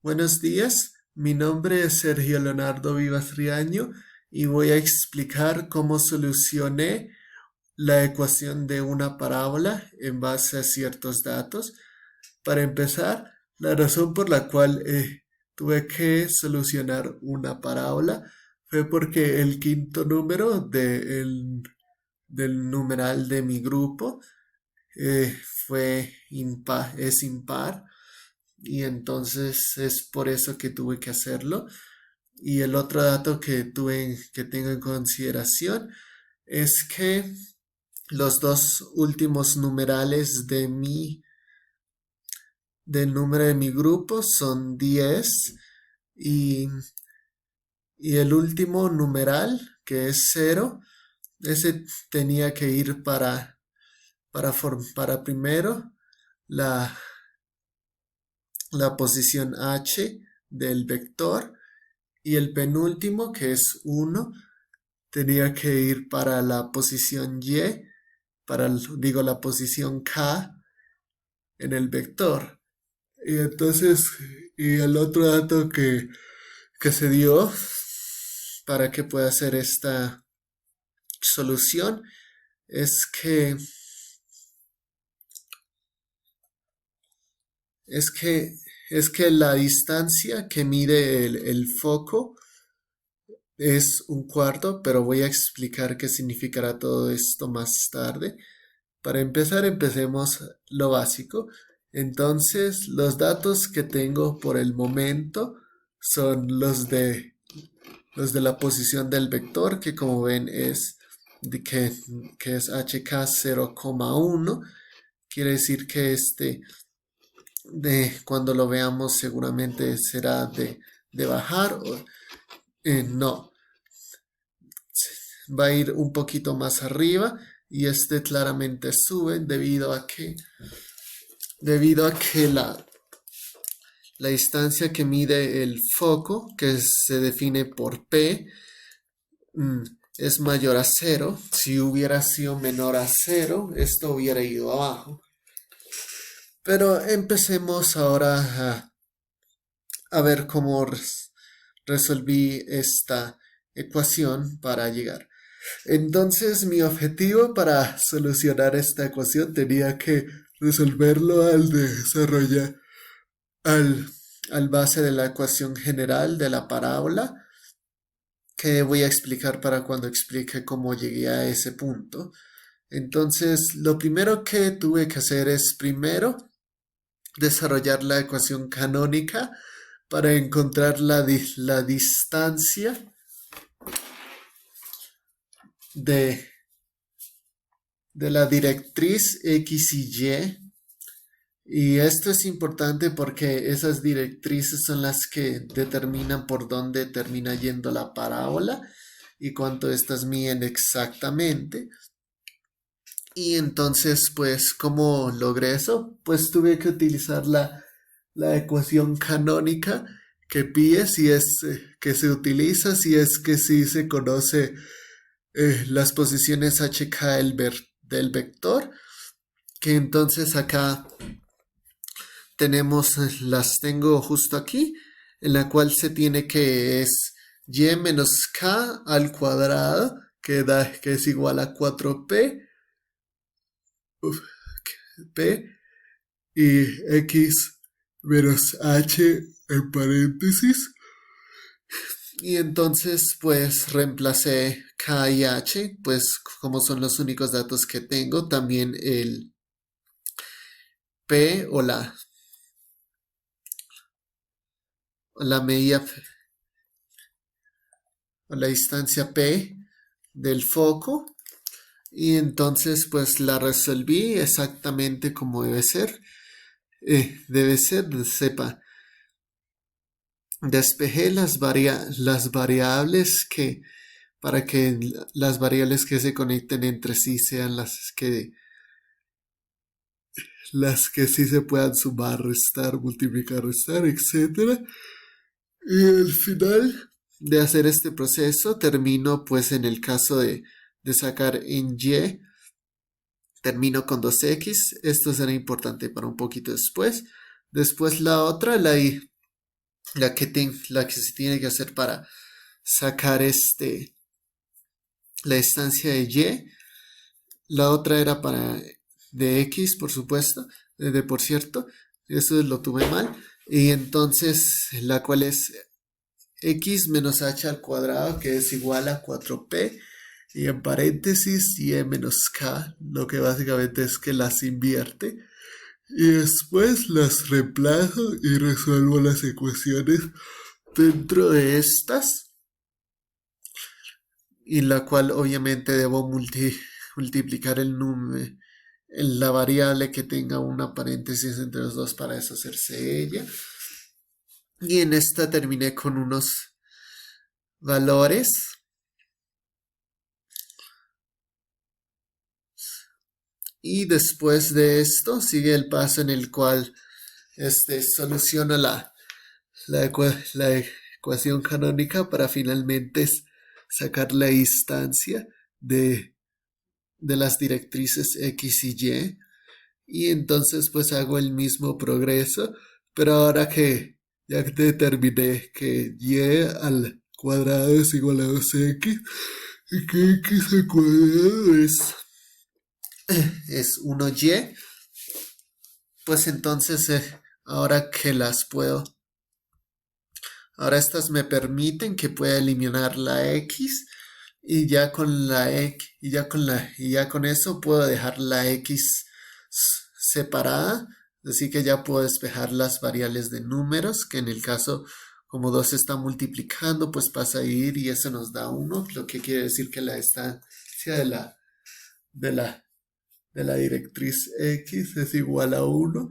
Buenos días, mi nombre es Sergio Leonardo Vivas Riaño y voy a explicar cómo solucioné la ecuación de una parábola en base a ciertos datos. Para empezar, la razón por la cual tuve que solucionar una parábola fue porque el quinto número del numeral de mi grupo es impar y entonces es por eso que tuve que hacerlo. Y el otro dato que tengo en consideración es que los dos últimos numerales del número de mi grupo son 10 y, y el último numeral, que es cero, ese tenía que ir para primero la, la posición h del vector y el penúltimo, que es uno, tenía que ir para la posición y, digo, la posición k en el vector. Y entonces, y el otro dato que se dio para que pueda hacer esta solución es que es que es que la distancia que mide el foco es un cuarto, pero voy a explicar qué significará todo esto más tarde. Para empezar, empecemos lo básico. Entonces, los datos que tengo por el momento son los de la posición del vector, que como ven que es HK 0,1. Quiere decir que cuando lo veamos seguramente será de bajar. No, va a ir un poquito más arriba y claramente sube debido a que la distancia que mide el foco, que se define por P, mm, es mayor a cero. Si hubiera sido menor a cero, esto hubiera ido abajo. Pero empecemos ahora a ver cómo resolví esta ecuación para llegar. Entonces mi objetivo para solucionar esta ecuación tenía que resolverlo al, al base de la ecuación general de la parábola, que voy a explicar para cuando explique cómo llegué a ese punto. Entonces, lo primero que tuve que hacer es primero desarrollar la ecuación canónica para encontrar la distancia de, de la directriz X y Y. Y esto es importante porque esas directrices son las que determinan por dónde termina yendo la parábola y cuánto estas miden exactamente. Y entonces, pues, ¿cómo logré eso? Pues tuve que utilizar la ecuación canónica que pide, si es que se utiliza, si es que sí se conoce las posiciones HK del vector, que entonces acá las tengo justo aquí, en la cual se tiene que es y menos k al cuadrado, que es igual a 4p, p y x menos h en paréntesis. Y entonces pues reemplacé k y h, pues como son los únicos datos que tengo, también el p la medida o la distancia p del foco. Y entonces pues la resolví exactamente como debe ser. Debe ser, sepa, despejé las variables para que las variables que se conecten entre sí sean las que sí se puedan sumar, restar, multiplicar, restar, etcétera. Y al final de hacer este proceso termino pues en el caso de sacar en Y, termino con 2x. Esto será importante para un poquito después. Después la otra, la que se tiene que hacer para sacar la instancia de y. La otra era para de x, por supuesto, por cierto, eso lo tuve mal. Y entonces la cual es x menos h al cuadrado, que es igual a 4p, y en paréntesis y menos k, lo que básicamente es que las invierte. Y después las reemplazo y resuelvo las ecuaciones dentro de estas, y la cual obviamente debo multiplicar el número, la variable que tenga una paréntesis entre los dos para deshacerse ella. Y en esta terminé con unos valores. Y después de esto sigue el paso en el cual soluciona la ecuación canónica para finalmente sacar la instancia de las directrices X y Y. Y entonces pues hago el mismo progreso, pero ahora que ya determiné que Y al cuadrado es igual a 2x y que X al cuadrado es 1y, pues entonces ahora que ahora estas me permiten que pueda eliminar la x, y ya con la x y ya con eso puedo dejar la x separada, así que ya puedo despejar las variables de números, que en el caso como 2 se está multiplicando, pues pasa a ir y eso nos da 1, lo que quiere decir que la distancia de la de la directriz X es igual a 1,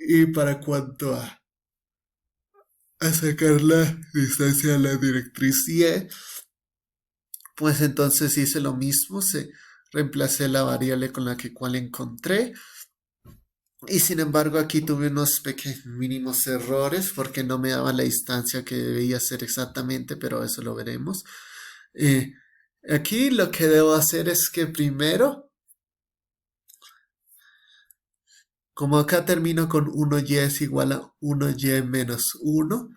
y para cuanto a sacar la distancia de la directriz Y, pues entonces hice lo mismo, reemplacé la variable con la cual encontré, y sin embargo aquí tuve unos pequeños mínimos errores porque no me daba la distancia que debía ser exactamente, pero eso lo veremos. Aquí lo que debo hacer es que primero, como acá termino con 1y es igual a 1y menos 1,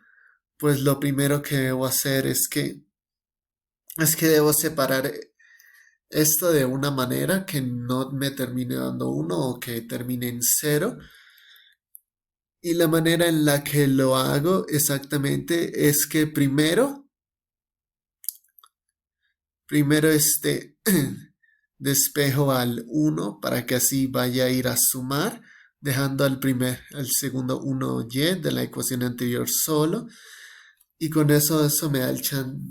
pues lo primero que debo hacer es que debo separar esto de una manera que no me termine dando 1 o que termine en 0. Y la manera en la que lo hago exactamente es que primero despejo al 1 para que así vaya a ir a sumar, dejando al segundo 1y de la ecuación anterior solo. Y con eso me da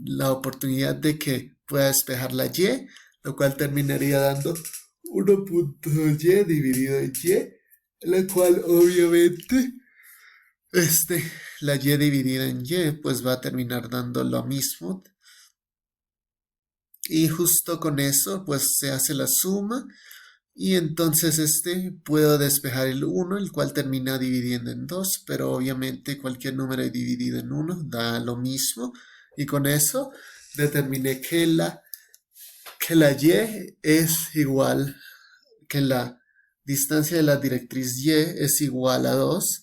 la oportunidad de que pueda despejar la y, lo cual terminaría dando 1.y dividido en y, la cual obviamente la y dividida en y pues va a terminar dando lo mismo. Y justo con eso pues se hace la suma, y entonces puedo despejar el 1, el cual termina dividiendo en 2, pero obviamente cualquier número dividido en 1 da lo mismo. Y con eso determiné que la y es igual, que la distancia de la directriz y es igual a 2.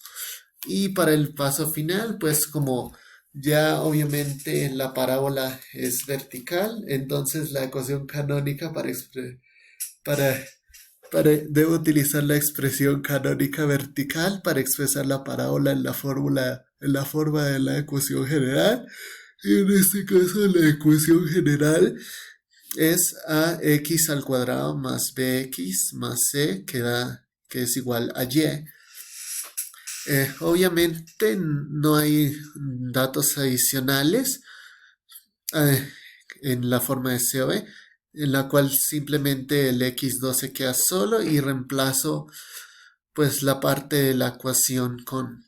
Y para el paso final, pues como ya obviamente la parábola es vertical, entonces la ecuación canónica para debo utilizar la expresión canónica vertical para expresar la parábola en la forma de la ecuación general. Y en este caso la ecuación general es ax al cuadrado más bx más c, que es igual a y. Obviamente no hay datos adicionales en la forma de COB, en la cual simplemente el x2 se queda solo y reemplazo pues la parte de la ecuación con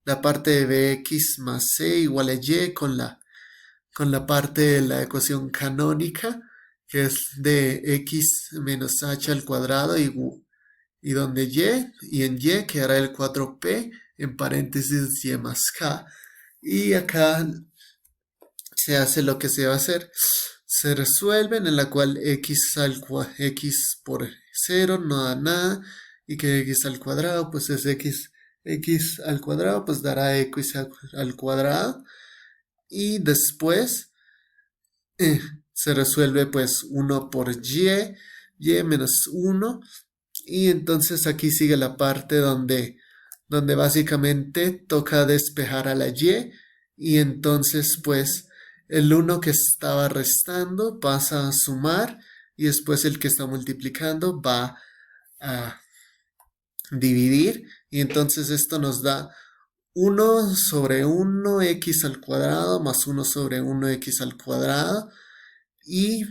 la parte de bx más c igual a y con la parte de la ecuación canónica, que es de x menos h al cuadrado, y donde y en y quedará el 4p en paréntesis y más k. Y acá se hace lo que se va a hacer. Se resuelven, en la cual x por 0 no da nada, y que x al cuadrado pues es x x al cuadrado, pues dará x al cuadrado. Y después eh, se resuelve pues 1 por y menos 1. Y entonces aquí sigue la parte donde básicamente toca despejar a la y entonces pues el uno que estaba restando pasa a sumar y después el que está multiplicando va a dividir y entonces esto nos da 1/1 x al cuadrado más 1/1 x al cuadrado y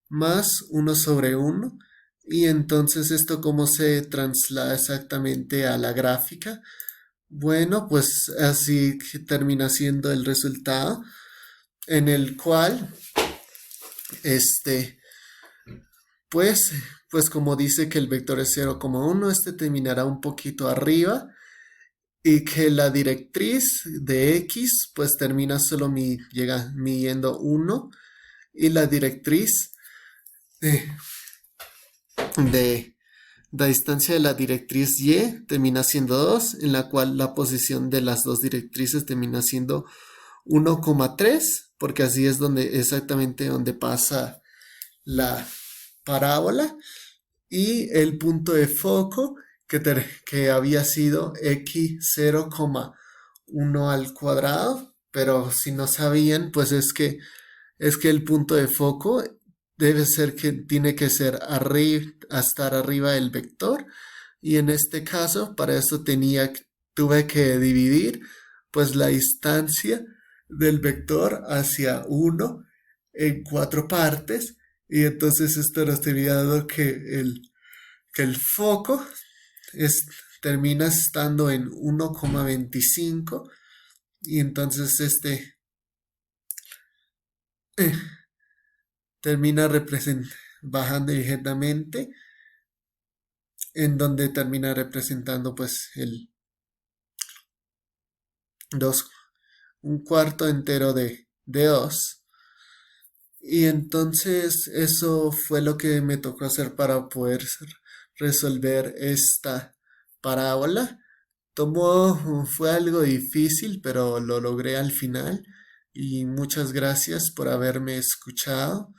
más 1/1. Y entonces esto cómo se traslada exactamente a la gráfica. Bueno, pues así termina siendo el resultado en el cual, este, pues, pues como dice que el vector es 0,1, este terminará un poquito arriba y que la directriz de x pues termina solo midiendo 1 y la directriz de, de la distancia de la directriz y termina siendo 2, en la cual la posición de las dos directrices termina siendo 1,3, porque así es exactamente donde pasa la parábola. Y el punto de foco que había sido x 0,1 al cuadrado, pero si no sabían, pues es que el punto de foco debe ser que tiene que ser a estar arriba del vector y en este caso para eso tuve que dividir pues la distancia del vector hacia 1 en 4 partes y entonces esto nos tenía dado que el foco es, termina estando en 1,25 y entonces eh, termina bajando ligeramente en donde termina representando pues el 2, un cuarto entero de 2. Y entonces eso fue lo que me tocó hacer para poder resolver esta parábola. Fue algo difícil, pero lo logré al final. Y muchas gracias por haberme escuchado.